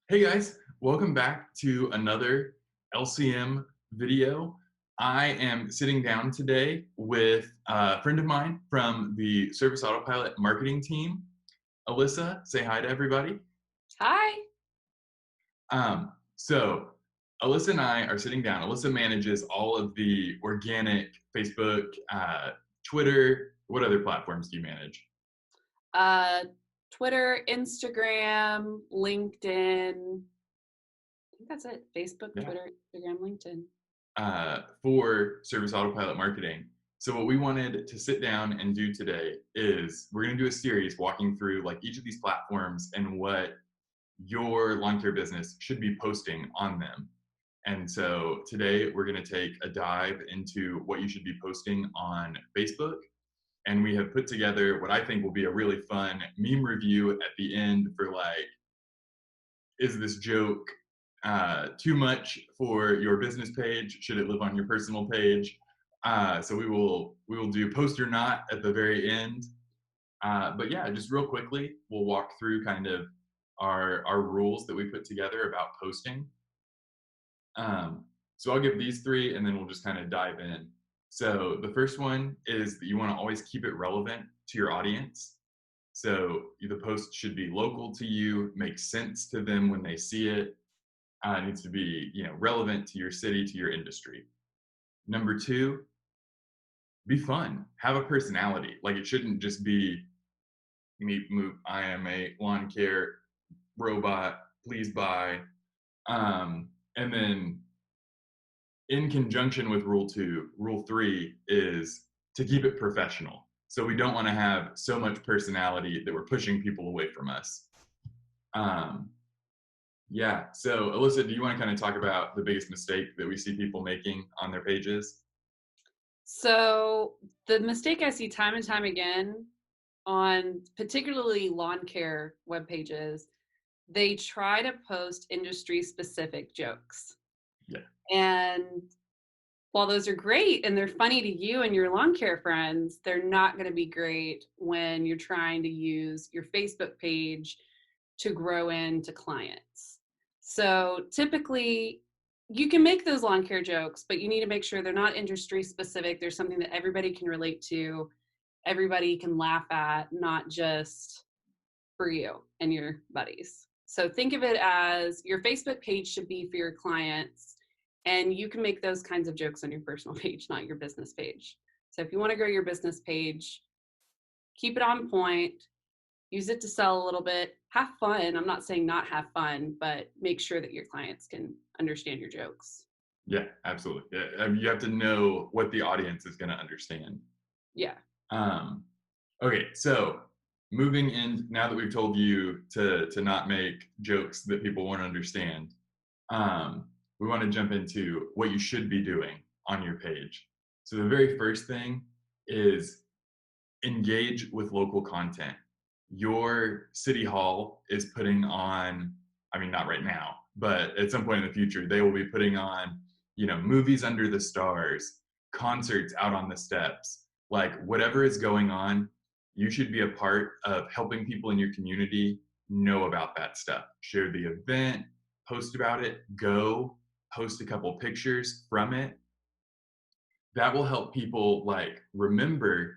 Hey guys, welcome back to another LCM video. I am sitting down today with a friend of mine from the Service Autopilot marketing team. Alyssa, say hi to everybody. Hi. So Alyssa and I are sitting down. Alyssa manages all of the organic Facebook, Twitter. What other platforms do you manage? Uh, Twitter, Instagram, LinkedIn. I think that's it. Facebook, Yeah. Twitter, Instagram, LinkedIn. For Service Autopilot marketing. So what we wanted to sit down and do today is we're going to do a series walking through like each of these platforms and what your lawn care business should be posting on them. And so today we're going to take a dive into what you should be posting on Facebook. And we have put together what I think will be a really fun meme review at the end for like, is this joke too much for your business page? Should it live on your personal page? So we will do post or not at the very end. But yeah, just real quickly, we'll walk through kind of our rules that we put together about posting. Um, so I'll give these three, and then we'll just kind of dive in. So the first one is that you want to always keep it relevant to your audience. So the post should be local to you, make sense to them when they see it. It needs to be relevant to your city, to your industry. Number two, be fun. Have a personality. Like it shouldn't just be me. Move. I am a lawn care robot. Please buy. And then in conjunction with rule three is to keep it professional. So we don't want to have so much personality that we're pushing people away from us. Um, Yeah. So, Alyssa, do you want to kind of talk about the biggest mistake that we see people making on their pages? So the mistake I see time and time again on particularly lawn care web pages, they try to post industry specific jokes. Yeah. And while those are great and they're funny to you and your lawn care friends, they're not going to be great when you're trying to use your Facebook page to grow into clients. So typically, you can make those lawn care jokes, but you need to make sure they're not industry specific. There's something that everybody can relate to, everybody can laugh at, not just for you and your buddies. So think of it as your Facebook page should be for your clients, and you can make those kinds of jokes on your personal page, not your business page. So if you want to grow your business page, keep it on point, use it to sell a little bit, have fun. I'm not saying not have fun, but make sure that your clients can understand your jokes. Yeah, absolutely. Yeah, I mean, you have to know what the audience is going to understand. Yeah. Um, okay, so moving in now that we've told you to not make jokes that people won't understand, we want to jump into what you should be doing on your page. So the very first thing is engage with local content. Your city hall is putting on, I mean, not right now, but at some point in the future, they will be putting on, movies under the stars, concerts out on the steps, like whatever is going on, you should be a part of helping people in your community know about that stuff. Share the event, post about it, go post a couple pictures from it. That will help people like remember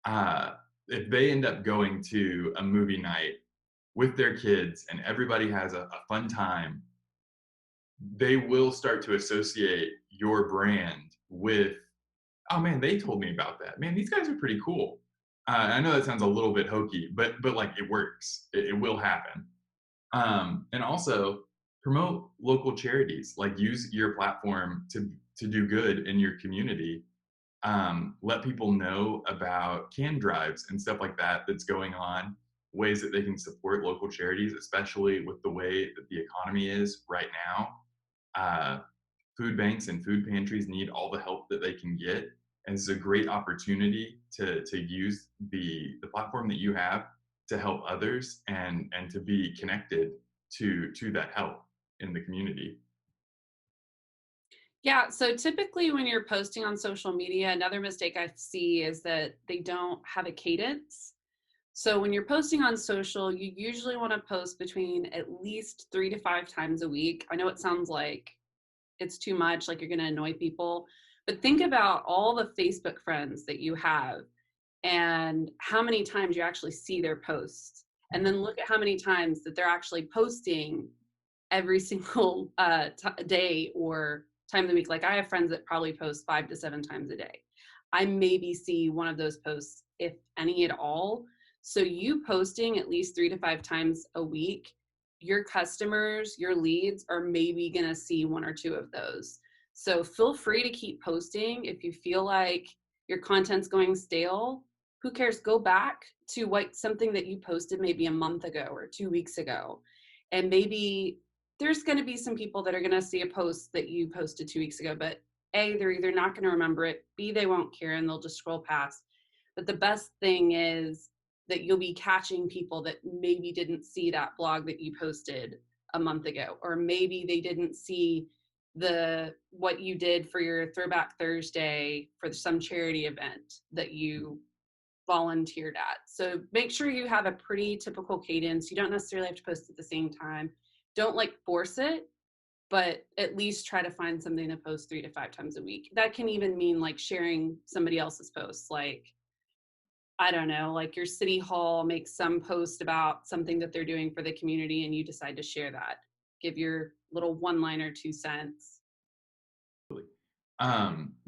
uh, if they end up going to a movie night with their kids and everybody has a fun time, they will start to associate your brand with, oh man, they told me about that. Man, these guys are pretty cool. I know that sounds a little bit hokey, but like it works. It will happen. And also promote local charities. Like use your platform to do good in your community. Let people know about can drives and stuff like that that's going on, ways that they can support local charities, especially with the way that the economy is right now. Uh, Food banks and food pantries need all the help that they can get. And it's a great opportunity to use the platform that you have to help others and to be connected to that help in the community. Yeah. So typically, when you're posting on social media, another mistake I see is that they don't have a cadence. So when you're posting on social, you usually want to post between at least 3 to 5 times a week. I know it sounds like it's too much, like you're going to annoy people, but think about all the Facebook friends that you have and how many times you actually see their posts. And then look at how many times that they're actually posting every single day or time of the week. Like I have friends that probably post 5 to 7 times a day. I maybe see one of those posts, if any at all. So you posting at least 3 to 5 times a week, your customers, your leads are maybe going to see one or two of those. So feel free to keep posting. If you feel like your content's going stale, who cares? Go back to what something that you posted maybe a month ago or 2 weeks ago. And maybe there's going to be some people that are going to see a post that you posted 2 weeks ago, but A, they're either not going to remember it, B, they won't care and they'll just scroll past. But the best thing is that you'll be catching people that maybe didn't see that blog that you posted a month ago, or maybe they didn't see the what you did for your Throwback Thursday for some charity event that you volunteered at. So make sure you have a pretty typical cadence. You don't necessarily have to post at the same time. Don't like force it, but at least try to find something to post 3 to 5 times a week. That can even mean like sharing somebody else's posts. Like, I don't know, like your city hall makes some post about something that they're doing for the community and you decide to share that. Give your little one liner 2 cents.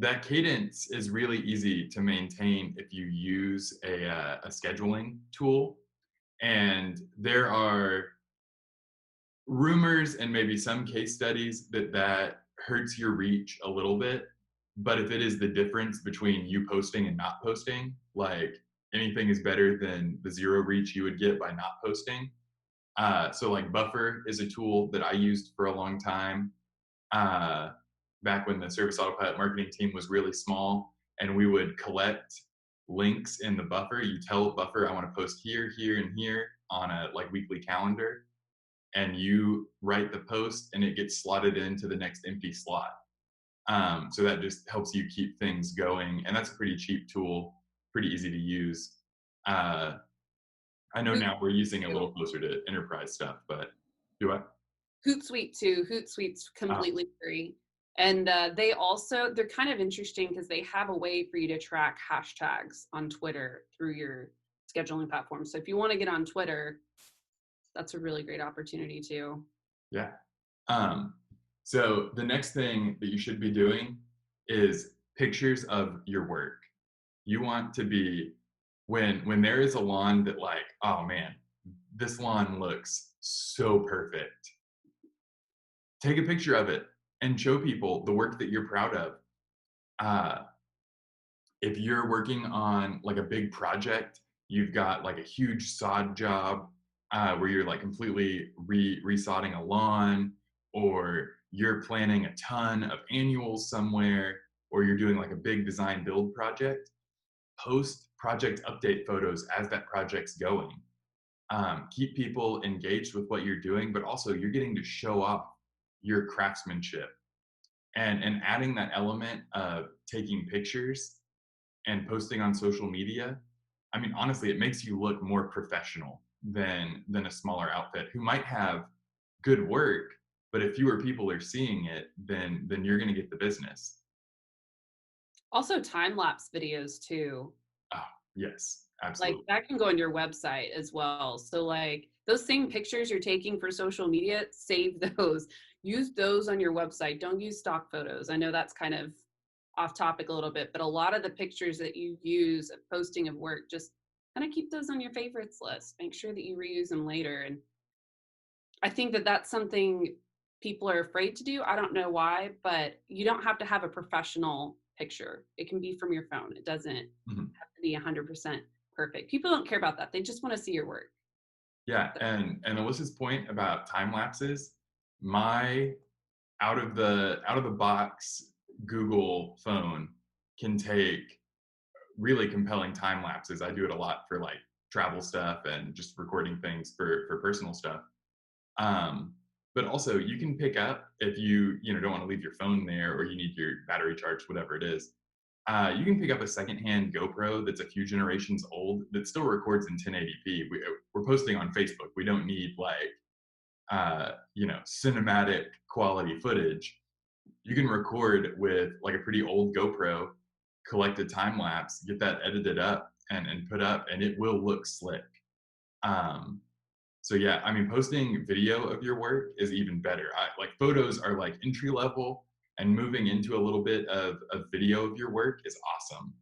That cadence is really easy to maintain if you use a scheduling tool. And there are rumors and maybe some case studies that that hurts your reach a little bit. But if it is the difference between you posting and not posting, like anything is better than the zero reach you would get by not posting. So like Buffer is a tool that I used for a long time, uh, back when the Service Autopilot marketing team was really small, and we would collect links in the Buffer. You tell Buffer, I want to post here, here, and here on a like weekly calendar, and you write the post, and it gets slotted into the next empty slot. So that just helps you keep things going, and that's a pretty cheap tool, pretty easy to use. Uh, I know now we're using it a little closer to enterprise stuff, but do I? Hootsuite too. Hootsuite's completely free. And they also, they're kind of interesting because they have a way for you to track hashtags on Twitter through your scheduling platform. So if you want to get on Twitter, that's a really great opportunity too. Yeah. Um, so the next thing that you should be doing is pictures of your work. You want to be when there is a lawn that like, oh man, this lawn looks so perfect. Take a picture of it and show people the work that you're proud of. Uh, if you're working on like a big project, you've got like a huge sod job, where you're like completely resodding a lawn, or you're planning a ton of annuals somewhere, or you're doing like a big design build project, post project update photos as that project's going. Keep people engaged with what you're doing, but also you're getting to show off your craftsmanship, and adding that element of taking pictures and posting on social media. I mean, honestly, it makes you look more professional than a smaller outfit who might have good work, but if fewer people are seeing it, then you're going to get the business. Also, time lapse videos too. Oh, yes, Like absolutely. that can go on your website as well. So like those same pictures you're taking for social media, save those. Use those on your website. Don't use stock photos. I know that's kind of off topic a little bit, but a lot of the pictures that you use of posting of work, just kind of keep those on your favorites list. Make sure that you reuse them later. And I think that that's something people are afraid to do. I don't know why, but you don't have to have a professional picture. It can be from your phone. It doesn't Mhm. have to be 100% perfect. People don't care about that. They just want to see your work. Yeah, and Alyssa's point about time lapses, my out of the box Google phone can take really compelling time lapses. I do it a lot for like travel stuff and just recording things for personal stuff. Um, but also you can pick up if you don't want to leave your phone there, or you need your battery charged, whatever it is. You can pick up a secondhand GoPro that's a few generations old that still records in 1080p. We're posting on Facebook. We don't need like cinematic quality footage. You can record with like a pretty old GoPro, collect a time lapse, get that edited up and put up, and it will look slick. Um, so yeah, I mean, posting video of your work is even better. Like photos are like entry level, and moving into a little bit of video of your work is awesome.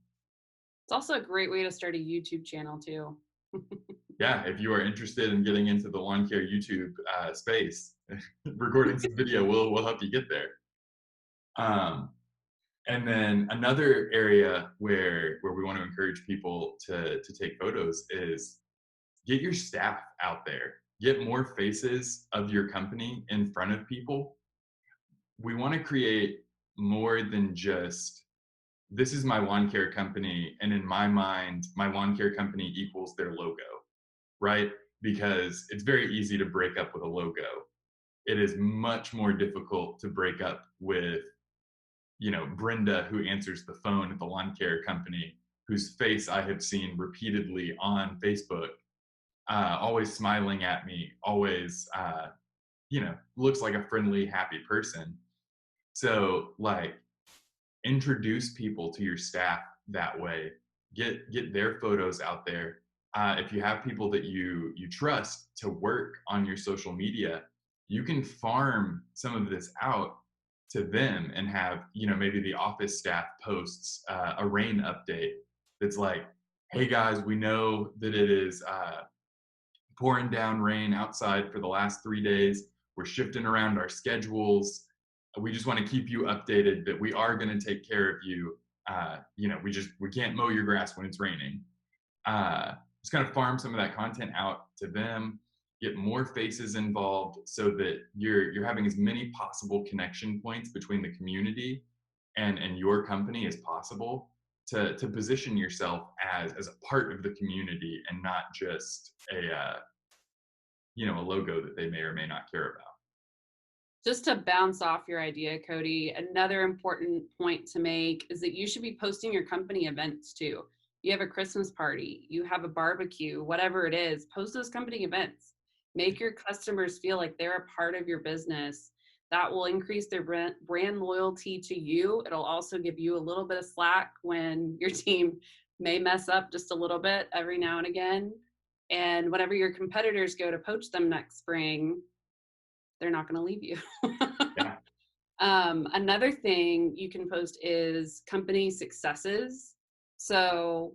It's also a great way to start a YouTube channel too. Yeah, if you are interested in getting into the lawn care YouTube space, recording some video will help you get there. Um, and then another area where we want to encourage people to take photos is get your staff out there. Get more faces of your company in front of people. We want to create more than just this is my lawn care company, and in my mind, my lawn care company equals their logo, right? Because it's very easy to break up with a logo. It is much more difficult to break up with, Brenda, who answers the phone at the lawn care company, whose face I have seen repeatedly on Facebook, always smiling at me, always, looks like a friendly, happy person. So, like, introduce people to your staff that way. Get their photos out there. If you have people that you trust to work on your social media, you can farm some of this out to them and have maybe the office staff posts a rain update that's like, hey guys, we know that it is pouring down rain outside for the last 3 days. We're shifting around our schedules. We just want to keep you updated that we are going to take care of you. We can't mow your grass when it's raining. Just kind of farm some of that content out to them, get more faces involved so that you're having as many possible connection points between the community and your company as possible to position yourself as a part of the community and not just a logo that they may or may not care about. Just to bounce off your idea, Cody, another important point to make is that you should be posting your company events too. You have a Christmas party, you have a barbecue, whatever it is, post those company events. Make your customers feel like they're a part of your business. That will increase their brand loyalty to you. It'll also give you a little bit of slack when your team may mess up just a little bit every now and again. And whenever your competitors go to poach them next spring, they're not going to leave you. Yeah, Another thing you can post is company successes. So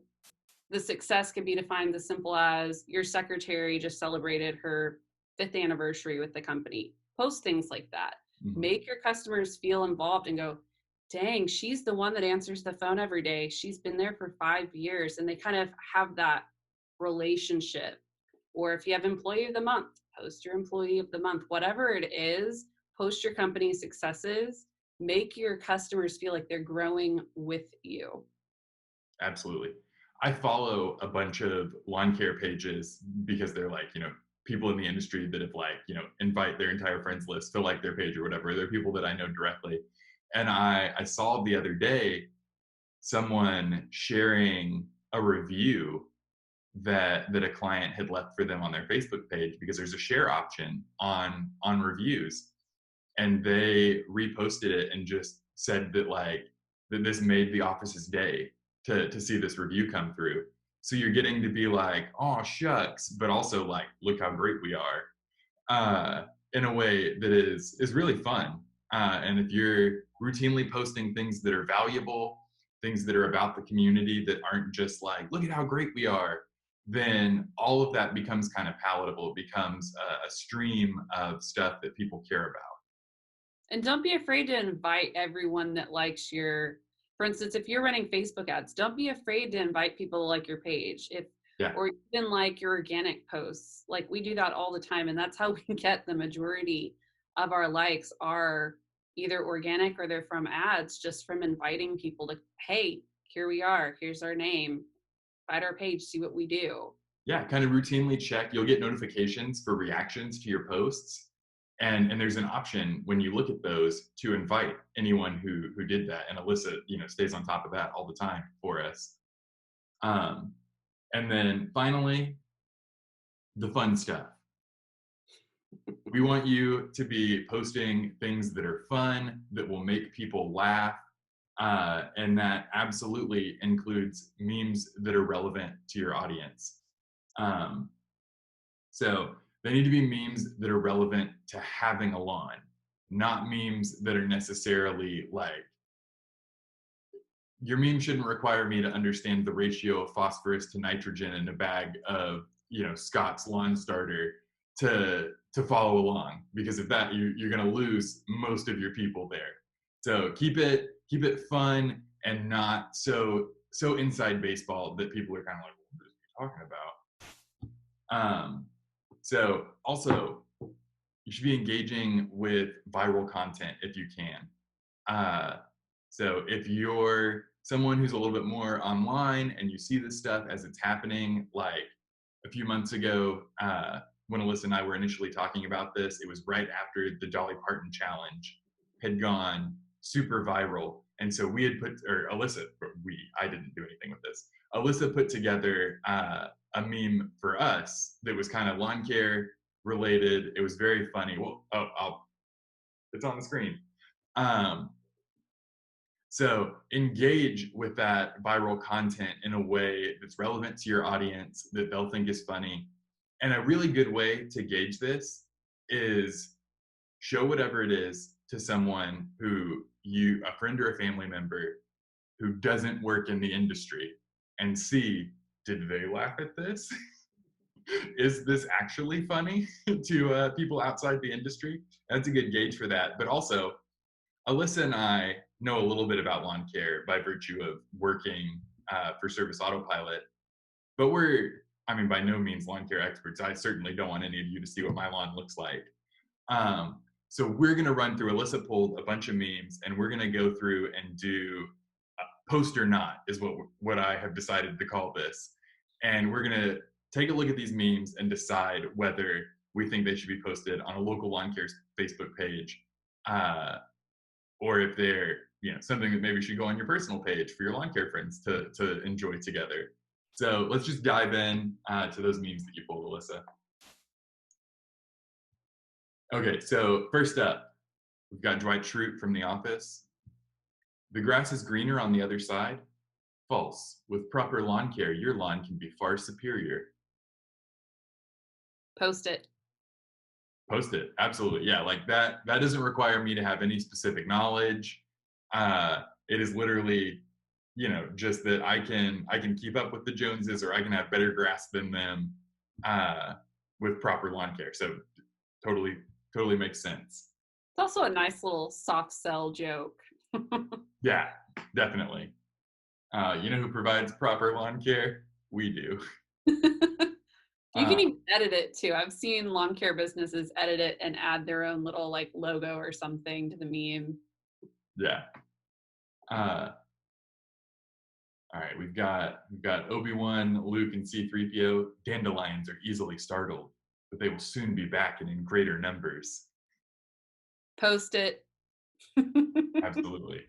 the success can be defined as simple as your secretary just celebrated her 5th anniversary with the company. Post things like that. mm-hmm. Make your customers feel involved and go, dang, she's the one that answers the phone every day. She's been there for 5 years, and they kind of have that relationship. Or if you have employee of the month, post your employee of the month. Whatever it is, post your company successes. Make your customers feel like they're growing with you. Absolutely. I follow a bunch of lawn care pages because they're like, people in the industry that have like, invite their entire friends list to like their page or whatever. They're people that I know directly. And I saw the other day someone sharing a review that a client had left for them on their Facebook page because there's a share option on reviews, and they reposted it and just said that like that this made the office's day to see this review come through. So you're getting to be like, oh shucks, but also like, look how great we are, in a way that is really fun. And if you're routinely posting things that are valuable, things that are about the community that aren't just like, look at how great we are, then all of that becomes kind of palatable. It becomes a stream of stuff that people care about. And don't be afraid to invite everyone that likes your, for instance, if you're running Facebook ads, don't be afraid to invite people to like your page. Yeah. Or even like your organic posts. Like we do that all the time. And that's how we get the majority of our likes are either organic or they're from ads, just from inviting people to, hey, here we are. Here's our name. Find our page, see what we do. Yeah, kind of routinely check. You'll get notifications for reactions to your posts. And there's an option when you look at those to invite anyone who did that. And Alyssa, stays on top of that all the time for us. Um, and then finally, the fun stuff. We want you to be posting things that are fun, that will make people laugh, and that absolutely includes memes that are relevant to your audience. Um, so they need to be memes that are relevant to having a lawn, not memes that are necessarily like, your meme shouldn't require me to understand the ratio of phosphorus to nitrogen in a bag of Scott's lawn starter to follow along, because if that, you're going to lose most of your people there. So keep it fun and not so inside baseball that people are kind of like, what are you talking about? So also, you should be engaging with viral content if you can. So if you're someone who's a little bit more online and you see this stuff as it's happening, like a few months ago, when Alyssa and I were initially talking about this, it was right after the Dolly Parton challenge had gone super viral. And so we had I didn't do anything with this. Alyssa put together a meme for us that was kind of lawn care related. It was very funny. Well, it's on the screen. Um, so engage with that viral content in a way that's relevant to your audience, that they'll think is funny. And a really good way to gauge this is show whatever it is to someone a friend or a family member who doesn't work in the industry, and see, did they laugh at this? Is this actually funny to people outside the industry? That's a good gauge for that. But also, Alyssa and I know a little bit about lawn care by virtue of working for Service Autopilot, but by no means lawn care experts. I certainly don't want any of you to see what my lawn looks like. So we're going to run through, Alyssa pulled a bunch of memes, and we're going to go through and do post or not is what I have decided to call this. And we're going to take a look at these memes and decide whether we think they should be posted on a local lawn care Facebook page, or if they're something that maybe should go on your personal page for your lawn care friends to enjoy together. So let's just dive in to those memes that you pulled, Alyssa. Okay, so first up, we've got Dwight Schrute from The Office. The grass is greener on the other side. False. With proper lawn care, your lawn can be far superior. Post it. Post it. Absolutely. Yeah, like that doesn't require me to have any specific knowledge. It is literally, just that I can keep up with the Joneses, or I can have better grass than them with proper lawn care. So totally makes sense. It's also a nice little soft sell joke. Yeah, definitely. You know who provides proper lawn care? We do. You can even edit it too. I've seen lawn care businesses edit it and add their own little like logo or something to the meme. Yeah. All right, we've got Obi-Wan, Luke, and C-3PO. Dandelions are easily startled, but they will soon be back and in greater numbers. Post it. Absolutely.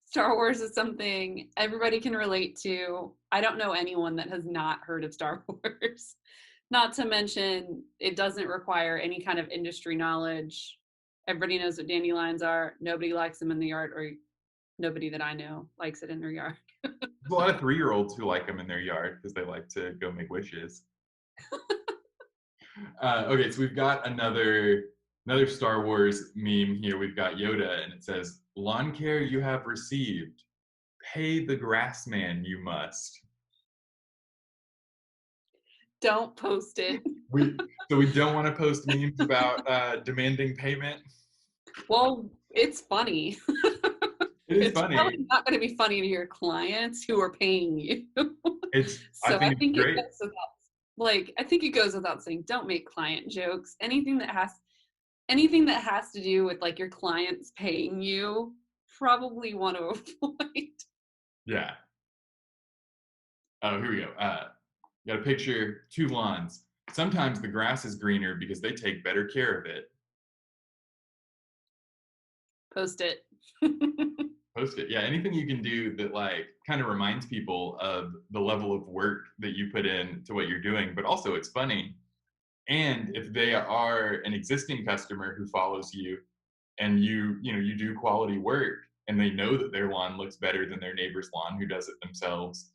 Star Wars is something everybody can relate to. I don't know anyone that has not heard of Star Wars. Not to mention, it doesn't require any kind of industry knowledge. Everybody knows what dandelions are. Nobody likes them in the yard, or nobody that I know likes it in their yard. There's a lot of 3-year-olds who like them in their yard because they like to go make wishes. Okay, so we've got another Star Wars meme here. We've got Yoda, and it says, "Lawn care you have received. Pay the grass man you must." Don't post it. We don't want to post memes about demanding payment. Well, it's funny. It is It's funny. probably not going to be funny to your clients who are paying you. I think it's great. I think it goes without saying, don't make client jokes. Anything that has to do with like your clients paying you, probably want to avoid. Yeah. Oh, here we go. Got a picture, 2 lawns. Sometimes the grass is greener because they take better care of it. Post it. Post it. Yeah, anything you can do that like kind of reminds people of the level of work that you put in to what you're doing, but also it's funny. And if they are an existing customer who follows you and you do quality work and they know that their lawn looks better than their neighbor's lawn who does it themselves,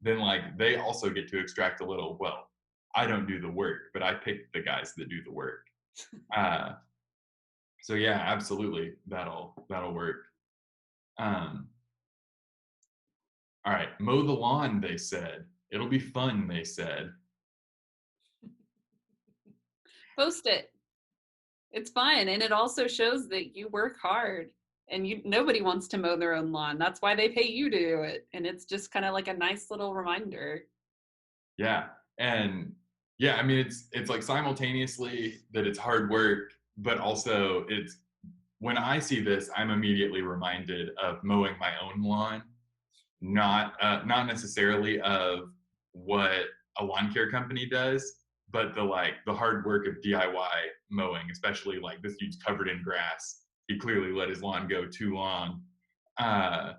then like they also get to extract a little, well, I don't do the work, but I pick the guys that do the work. Uh, so yeah, absolutely, that'll work. Um, all right, mow the lawn, they said. It'll be fun, they said. Post it. It's fun, and it also shows that you work hard, and you nobody wants to mow their own lawn. That's why they pay you to do it, and it's just kind of like a nice little reminder. Yeah, and yeah, I mean it's like simultaneously that it's hard work, but also it's when I see this, I'm immediately reminded of mowing my own lawn, not necessarily of what a lawn care company does, but the hard work of DIY mowing, especially like this dude's covered in grass. He clearly let his lawn go too long. Uh,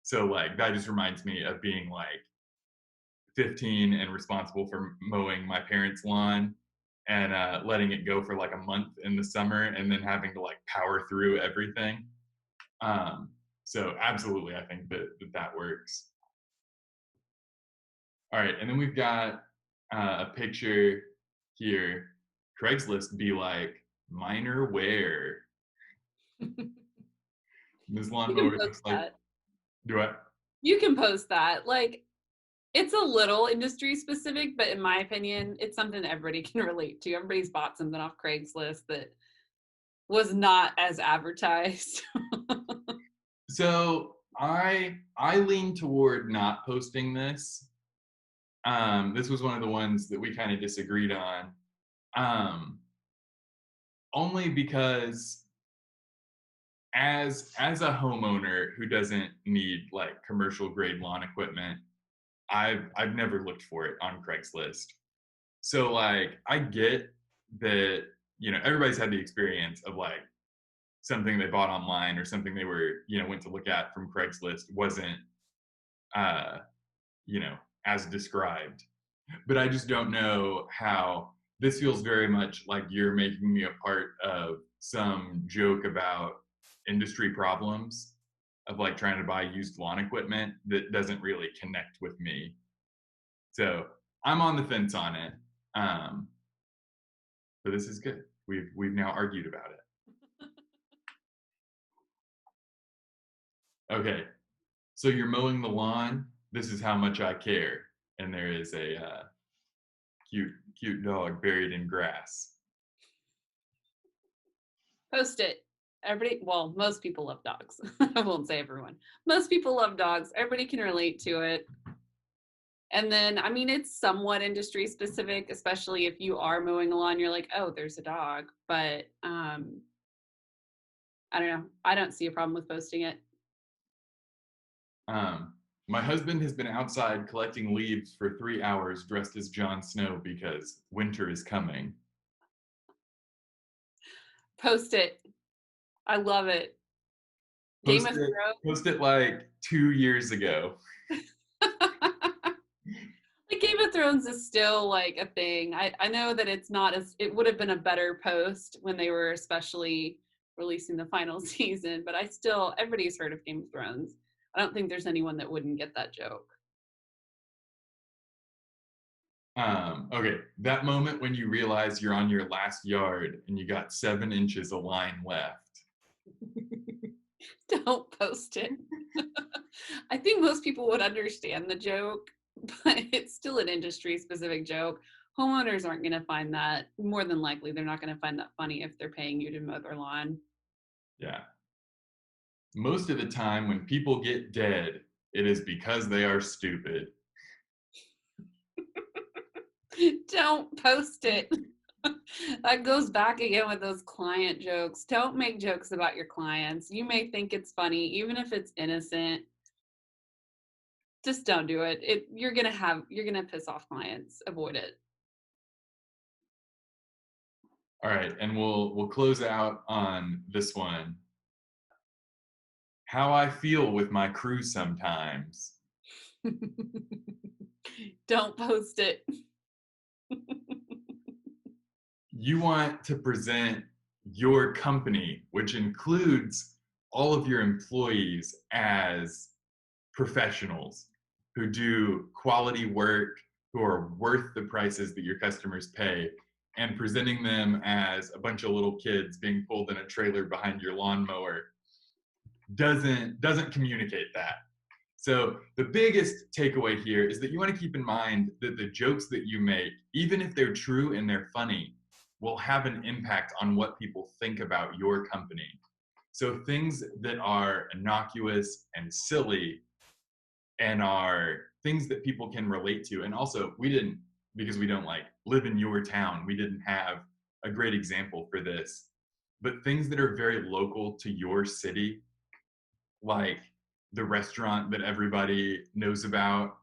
so like that just reminds me of being like 15 and responsible for mowing my parents' lawn and letting it go for like a month in the summer and then having to like power through everything. Um, so absolutely, I think that works. All right, and then we've got a picture here. Craigslist be like minor wear. You This can lawnmower post looks like. that. Do I? You can post that. Like, it's a little industry specific, but in my opinion, it's something everybody can relate to. Everybody's bought something off Craigslist that was not as advertised. So I lean toward not posting this. This was one of the ones that we kind of disagreed on. Um, Only because as a homeowner who doesn't need like commercial grade lawn equipment, I've never looked for it on Craigslist. So like I get that everybody's had the experience of like something they bought online or something they were went to look at from Craigslist wasn't uh you know as described, but I just don't know how this feels very much like you're making me a part of some joke about industry problems of like trying to buy used lawn equipment that doesn't really connect with me. So I'm on the fence on it. Um, but this is good. We've now argued about it. Okay, so you're mowing the lawn. This is how much I care. And there is a cute dog buried in grass. Post it. Everybody, well, most people love dogs. I won't say everyone. Most people love dogs. Everybody can relate to it. And then, I mean, it's somewhat industry specific, especially if you are mowing a lawn, you're like, oh, there's a dog. But I don't know. I don't see a problem with posting it. Um, my husband has been outside collecting leaves for 3 hours dressed as Jon Snow because winter is coming. Post it. I love it. Game Post of it, post it like 2 years ago. Thrones. Like Game of Thrones is still like a thing. I know that it's not as it would have been a better post when they were especially releasing the final season, but I still everybody's heard of Game of Thrones. I don't think there's anyone that wouldn't get that joke. Okay, that moment when you realize you're on your last yard and you got 7 inches of line left. Don't post it. I think most people would understand the joke, but it's still an industry specific joke. Homeowners aren't going to find that, more than likely, they're not going to find that funny if they're paying you to mow their lawn. Yeah. Most of the time, when people get dead, it is because they are stupid. Don't post it. That goes back again with those client jokes. Don't make jokes about your clients. You may think it's funny, even if it's innocent. Just don't do it. You're gonna piss off clients. Avoid it. All right, and we'll close out on this one. how I feel with my crew sometimes. Don't post it. You want to present your company, which includes all of your employees, as professionals who do quality work, who are worth the prices that your customers pay, and presenting them as a bunch of little kids being pulled in a trailer behind your lawnmower doesn't communicate that. So the biggest takeaway here is that you want to keep in mind that the jokes that you make, even if they're true and they're funny, will have an impact on what people think about your company. So things that are innocuous and silly and are things that people can relate to. And also, we didn't, because we don't like live in your town, we didn't have a great example for this. But things that are very local to your city, like the restaurant that everybody knows about,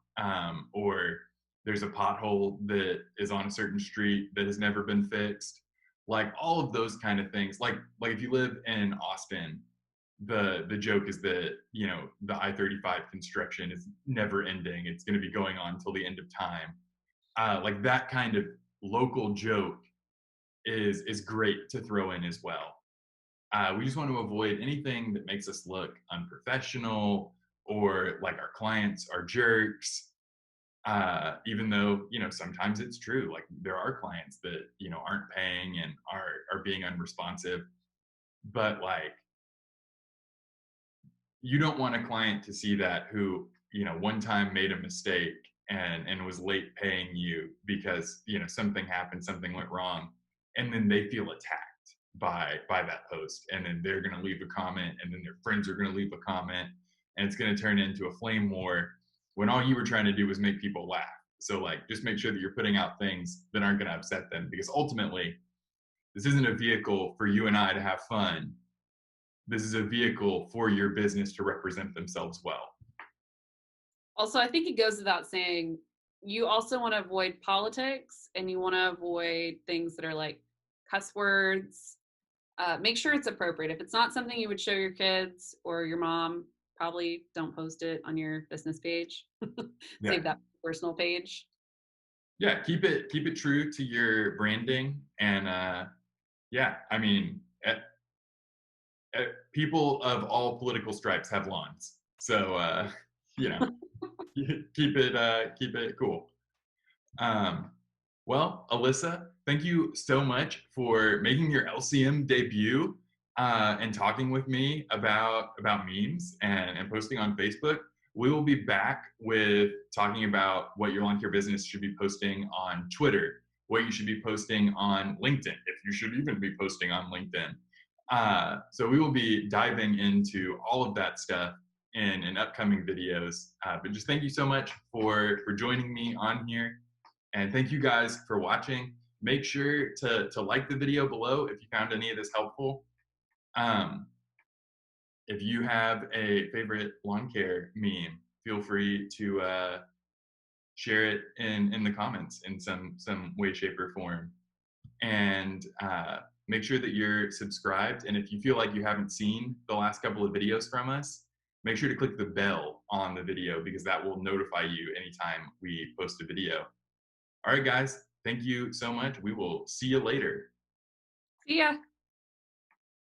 or there's a pothole that is on a certain street that has never been fixed, like all of those kind of things. Like if you live in Austin, the joke is that the I-35 construction is never ending. It's going to be going on until the end of time. Like that kind of local joke is great to throw in as well. We just want to avoid anything that makes us look unprofessional or like our clients are jerks. Even though sometimes it's true. Like there are clients that aren't paying and are being unresponsive, but like you don't want a client to see that who one time made a mistake and was late paying you because something happened, something went wrong, and then they feel attacked by that post, and then they're going to leave a comment, and then their friends are going to leave a comment, and it's going to turn into a flame war when all you were trying to do was make people laugh. So like just make sure that you're putting out things that aren't going to upset them, because ultimately this isn't a vehicle for you and I to have fun. This is a vehicle for your business to represent themselves well. Also, I think it goes without saying, you also want to avoid politics and you want to avoid things that are like cuss words. Make sure it's appropriate. If it's not something you would show your kids or your mom, probably don't post it on your business page. Yeah. Save that personal page. Yeah, keep it true to your branding. And yeah, I mean, people of all political stripes have lawns, so you know keep it cool. um, well, Alyssa, thank you so much for making your LCM debut and talking with me about memes and posting on Facebook. We will be back with talking about what your lawn care business should be posting on Twitter, what you should be posting on LinkedIn, if you should even be posting on LinkedIn. So we will be diving into all of that stuff in upcoming videos. But just thank you so much for joining me on here. And thank you guys for watching. Make sure to like the video below if you found any of this helpful. Um, if you have a favorite lawn care meme, feel free to share it in the comments in some way, shape, or form. And make sure that you're subscribed. And if you feel like you haven't seen the last couple of videos from us, make sure to click the bell on the video, because that will notify you anytime we post a video. All right, guys, thank you so much. We will see you later. See ya.